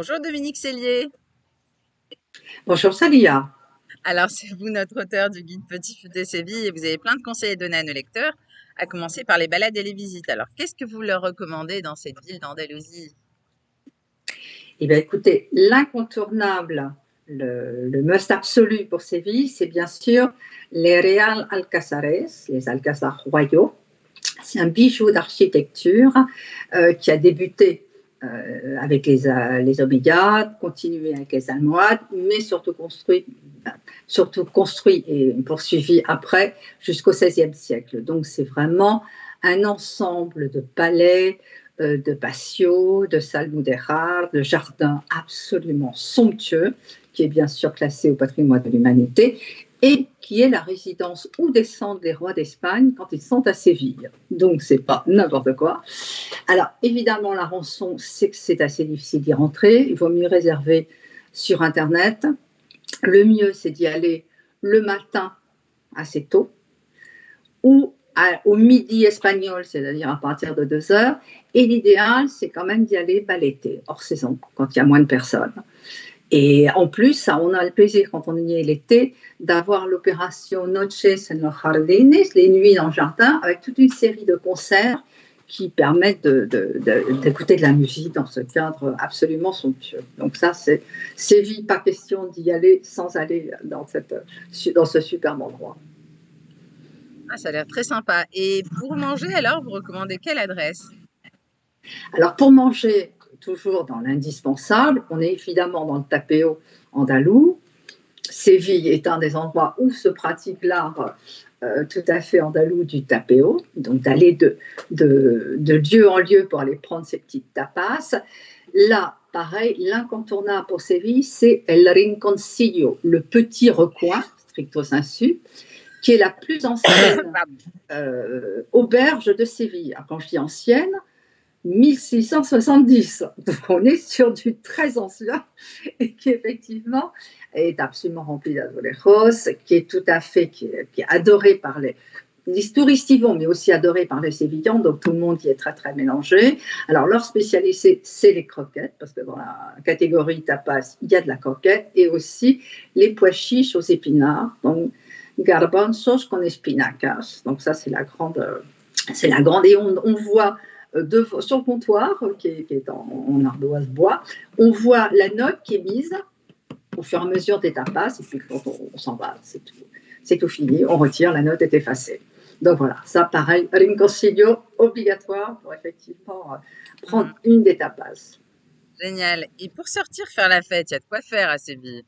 Bonjour Dominique Cellier. Bonjour Salia. Alors, c'est vous notre auteur du guide Petit Futé Séville et vous avez plein de conseils à donner à nos lecteurs, à commencer par les balades et les visites. Alors, qu'est-ce que vous leur recommandez dans cette ville d'Andalousie? Eh bien, écoutez, l'incontournable, le must absolu pour Séville, c'est bien sûr les Real Alcazares, les Alcazars royaux. C'est un bijou d'architecture qui a débuté avec les Omeyyades, continué avec les Almohades, mais surtout construit et poursuivi après jusqu'au XVIe siècle. Donc c'est vraiment un ensemble de palais, de patios, de salles mudéjares, de jardins absolument somptueux, qui est bien sûr classé au patrimoine de l'humanité, et qui est la résidence où descendent les rois d'Espagne quand ils sont à Séville. Donc, c'est pas n'importe quoi. Alors, évidemment, la rançon, c'est que c'est assez difficile d'y rentrer. Il vaut mieux réserver sur Internet. Le mieux, c'est d'y aller le matin assez tôt ou au midi espagnol, c'est-à-dire à partir de 2 heures. Et l'idéal, c'est quand même d'y aller l'été, hors saison, quand il y a moins de personnes. Et en plus, on a le plaisir, quand on y est l'été, d'avoir l'opération Noches en los Jardines, les nuits dans le jardin, avec toute une série de concerts qui permettent d'écouter de la musique dans ce cadre absolument somptueux. Donc ça, c'est Séville, pas question d'y aller sans aller dans ce superbe endroit. Ah, ça a l'air très sympa. Et pour manger, alors, vous recommandez quelle adresse? Alors pour manger, toujours dans l'indispensable, on est évidemment dans le tapéo andalou. Séville est un des endroits où se pratique l'art tout à fait andalou du tapéo, donc d'aller de lieu en lieu pour aller prendre ces petites tapas. Là, pareil, l'incontournable pour Séville, c'est El Rinconcillo, le petit recoin, stricto sensu, qui est la plus ancienne auberge de Séville. Alors, quand je dis ancienne, 1670. Donc on est sur du très ancien et qui effectivement est absolument rempli d'azulejos, qui est tout à fait, qui est adoré par les touristes y vont, mais aussi adoré par les Sévillans, donc tout le monde y est très très mélangé. Alors leur spécialité, c'est les croquettes, parce que dans la catégorie tapas, il y a de la croquette, et aussi les pois chiches aux épinards, donc garbanzos con espinacas. Donc ça, c'est la grande, et on voit sur le comptoir, qui est en ardoise bois, on voit la note qui est mise au fur et à mesure des tapas, et puis quand on s'en va, c'est tout fini, on retire, la note est effacée. Donc voilà, ça pareil, rinconcillo obligatoire pour effectivement prendre une des tapas. Génial. Et pour sortir faire la fête, il y a de quoi faire à Séville?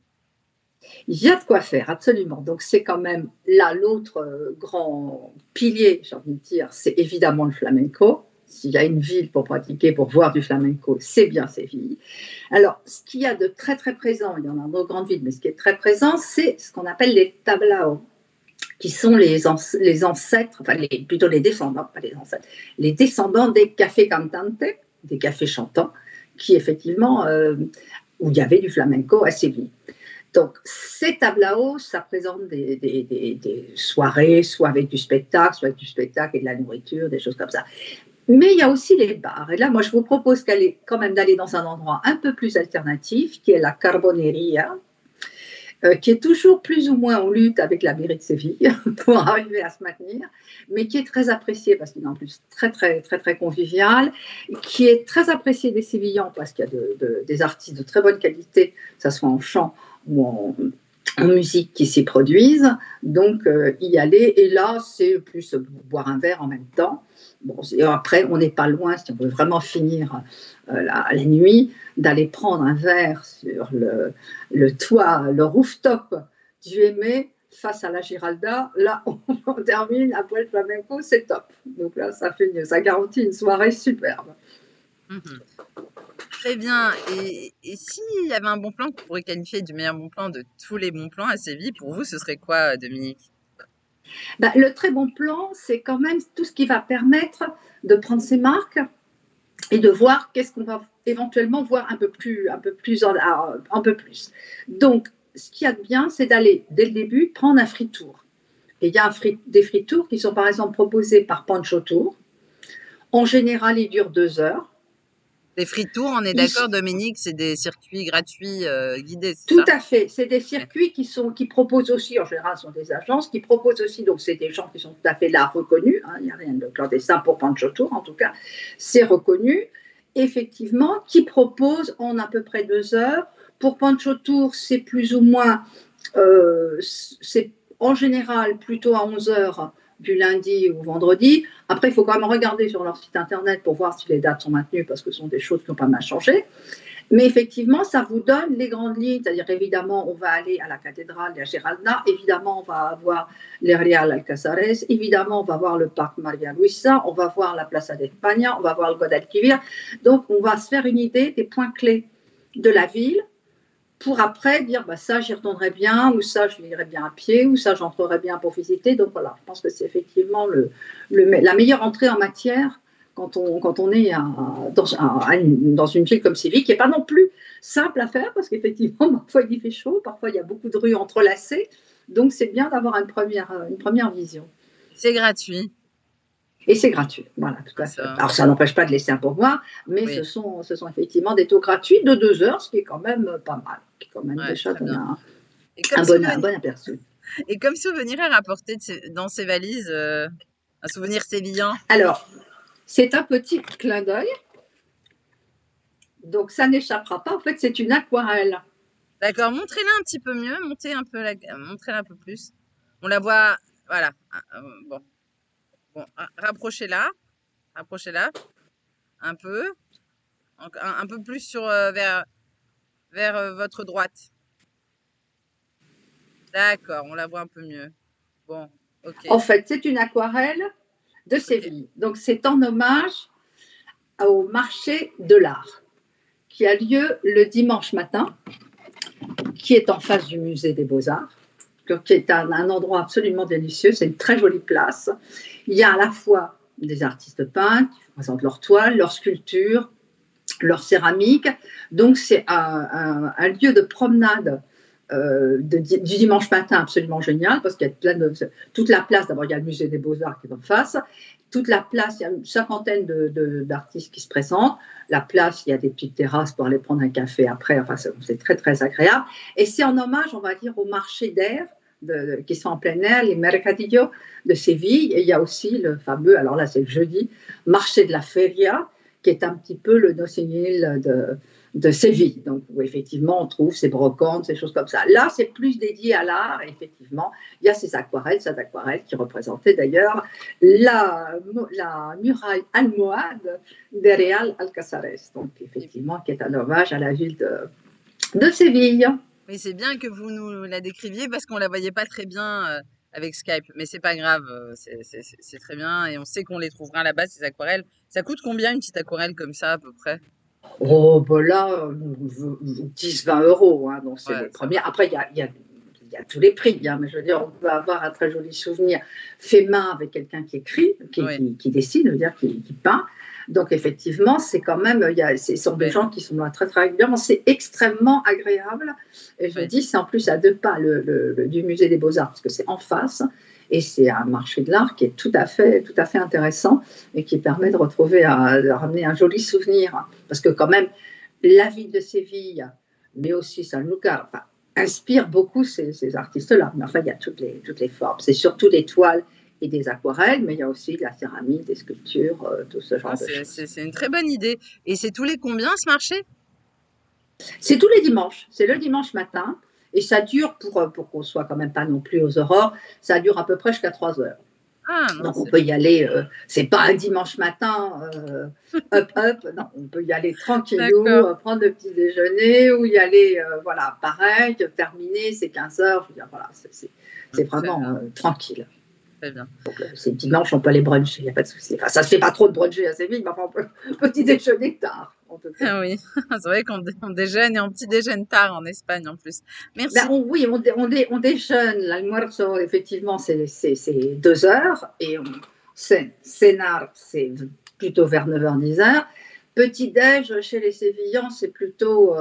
Il y a de quoi faire, absolument. Donc c'est quand même là l'autre grand pilier, j'ai envie de dire, c'est évidemment le flamenco. S'il y a une ville pour pratiquer, pour voir du flamenco, c'est bien Séville. Alors, ce qu'il y a de très très présent, il y en a dans d'autres grandes villes, mais ce qui est très présent, c'est ce qu'on appelle les tablaos, qui sont les ancêtres, enfin plutôt les descendants, pas les ancêtres, les descendants des cafés cantantes, des cafés chantants, qui effectivement, où il y avait du flamenco à Séville. Donc, ces tablaos, ça présente des soirées, soit avec du spectacle et de la nourriture, des choses comme ça. Mais il y a aussi les bars. Et là, moi, je vous propose quand même d'aller dans un endroit un peu plus alternatif, qui est la Carboneria, qui est toujours plus ou moins en lutte avec la mairie de Séville pour arriver à se maintenir, mais qui est très apprécié parce qu'il est en plus très, très, très, très convivial, qui est très apprécié des Sévillans parce qu'il y a des artistes de très bonne qualité, que ce soit en chant ou en musique qui s'y produisent. Donc, y aller. Et là, c'est plus boire un verre en même temps. Bon, après, on n'est pas loin, si on veut vraiment finir la nuit, d'aller prendre un verre sur le toit, le rooftop du Aimé face à la Giralda. Là, on termine après le flamenco, c'est top. Donc là, ça garantit une soirée superbe. Mhm. Très bien. Et s'il y avait un bon plan que vous pourriez qualifier du meilleur bon plan de tous les bons plans à Séville, pour vous, ce serait quoi, Dominique? Ben, le très bon plan, c'est quand même tout ce qui va permettre de prendre ses marques et de voir qu'est-ce qu'on va éventuellement voir un peu plus. Donc, ce qu'il y a de bien, c'est d'aller, dès le début, prendre un free tour. Et il y a des free tours qui sont par exemple proposés par Pancho Tour. En général, ils durent 2 heures. Les free tours, on est Ils d'accord, Dominique, c'est des circuits gratuits guidés, c'est Tout ça? à fait. C'est des circuits qui proposent aussi, en général, ce sont des agences qui proposent aussi, donc c'est des gens qui sont tout à fait là reconnus, hein, il n'y a rien de clandestin pour Pancho Tour, en tout cas, c'est reconnu, effectivement, qui proposent en à peu près 2 heures. Pour Pancho Tour, c'est plus ou moins, c'est en général plutôt à 11 heures du lundi ou vendredi. Après, il faut quand même regarder sur leur site internet pour voir si les dates sont maintenues, parce que ce sont des choses qui ont pas mal changé. Mais effectivement, ça vous donne les grandes lignes, c'est-à-dire évidemment, on va aller à la cathédrale de Giralda, évidemment, on va avoir les Real Alcazares, évidemment, on va voir le parc Maria Luisa, on va voir la Plaza de España, on va voir le Guadalquivir. Donc, on va se faire une idée des points clés de la ville pour après dire, bah, ça, j'y retournerai bien, ou ça, je irai bien à pied, ou ça, j'entrerai bien pour visiter. Donc, voilà, je pense que c'est effectivement la meilleure entrée en matière quand on est dans une ville comme Séville, qui n'est pas non plus simple à faire, parce qu'effectivement, parfois il fait chaud, parfois il y a beaucoup de rues entrelacées, donc c'est bien d'avoir une première vision. C'est gratuit. Et c'est gratuit, voilà, tout à fait. Alors ça n'empêche pas de laisser un pourboire, mais oui. ce sont effectivement des tours gratuits de 2 heures, ce qui est quand même pas mal, qui quand même déjà donne un bon aperçu. Et comme souvenir à rapporter dans ces valises, un souvenir sévillan? Alors, c'est un petit clin d'œil. Donc, ça n'échappera pas. En fait, c'est une aquarelle. D'accord. Montrez-la un petit peu mieux. Montrez-la un peu plus. On la voit. Voilà. Bon. Rapprochez-la. Rapprochez-la. Un peu. Un peu plus vers votre droite. D'accord. On la voit un peu mieux. Bon. Ok. En fait, c'est une aquarelle de Séville. Okay. Donc, c'est en hommage au marché de l'art qui a lieu le dimanche matin, qui est en face du musée des Beaux-Arts, qui est un endroit absolument délicieux. C'est une très jolie place. Il y a à la fois des artistes peintres qui présentent leurs toiles, leurs sculptures, leurs céramiques. Donc, c'est un lieu de promenade du dimanche matin absolument génial, parce qu'il y a plein de... Toute la place, d'abord, il y a le musée des Beaux-Arts qui est en face. Toute la place, il y a une cinquantaine d'artistes qui se présentent. La place, il y a des petites terrasses pour aller prendre un café après. Enfin, c'est très, très agréable. Et c'est en hommage, on va dire, au marché d'air qui sont en plein air, les mercadillos de Séville. Et il y a aussi le fameux, alors là, c'est le jeudi, marché de la Feria, qui est un petit peu le Noccenil de Séville. Donc, où effectivement, on trouve ces brocantes, ces choses comme ça. Là, c'est plus dédié à l'art. Effectivement, il y a ces aquarelles qui représentaient d'ailleurs la muraille almohade des Real Alcazares. Donc, effectivement, qui est un hommage à la ville de Séville. Oui, c'est bien que vous nous la décriviez parce qu'on la voyait pas très bien avec Skype. Mais c'est pas grave, c'est très bien. Et on sait qu'on les trouvera là-bas, ces aquarelles. Ça coûte combien une petite aquarelle comme ça, à peu près? Oh, ben là, 10-20 euros. Hein, donc, c'est les premières. Après, il y a tous les prix. Hein, mais je veux dire, on peut avoir un très joli souvenir fait main avec quelqu'un qui écrit, qui dessine, je veux dire, qui peint. Donc, effectivement, c'est quand même, ce sont des gens qui sont là très, très régulièrement. C'est extrêmement agréable. Et je dis, c'est en plus à 2 pas du musée des Beaux-Arts, parce que c'est en face. Et c'est un marché de l'art qui est tout à fait intéressant et qui permet de ramener un joli souvenir. Parce que quand même, la ville de Séville, mais aussi Sanlúcar, inspire beaucoup ces artistes-là. Mais enfin, il y a toutes les formes. C'est surtout des toiles et des aquarelles, mais il y a aussi de la céramique, des sculptures, tout ce genre de choses. C'est une très bonne idée. Et c'est tous les combien, ce marché? C'est tous les dimanches. C'est le dimanche matin. Et ça dure, pour qu'on soit quand même pas non plus aux aurores, ça dure à peu près jusqu'à 3 heures. Ah, non, donc on peut y aller, c'est pas un dimanche matin, non, on peut y aller tranquillou, prendre le petit déjeuner, ou y aller, voilà, pareil, terminer, c'est 15 heures, je veux dire, voilà, c'est vraiment tranquille. Très bien. Donc, c'est dimanche, on peut aller bruncher, il n'y a pas de souci. Enfin, ça ne se fait pas trop de bruncher à Séville, mais enfin, on peut petit déjeuner tard. Ah oui, c'est vrai qu'on déjeune et on petit déjeune tard en Espagne en plus. Merci. Ben, on déjeune, l'almuerzo, effectivement, c'est 2 heures, et cenar, c'est plutôt vers 9h, 10h. petit-déj chez les Sévillans, c'est plutôt,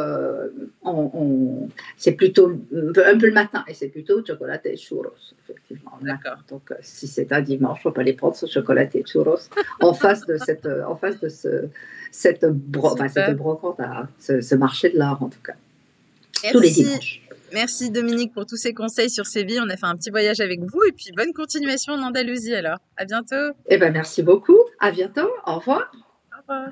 c'est plutôt un peu le matin, et c'est plutôt chocolaté et churros, effectivement. D'accord. Donc, si c'est un dimanche, on peut aller prendre ce chocolaté et churros en face de cette brocante, ce marché de l'art, en tout cas. Tous les Merci. dimanches. Merci Dominique pour tous ces conseils sur Séville. On a fait un petit voyage avec vous et puis bonne continuation en Andalousie alors. À bientôt. Eh ben, merci beaucoup. À bientôt. Au revoir. Au revoir.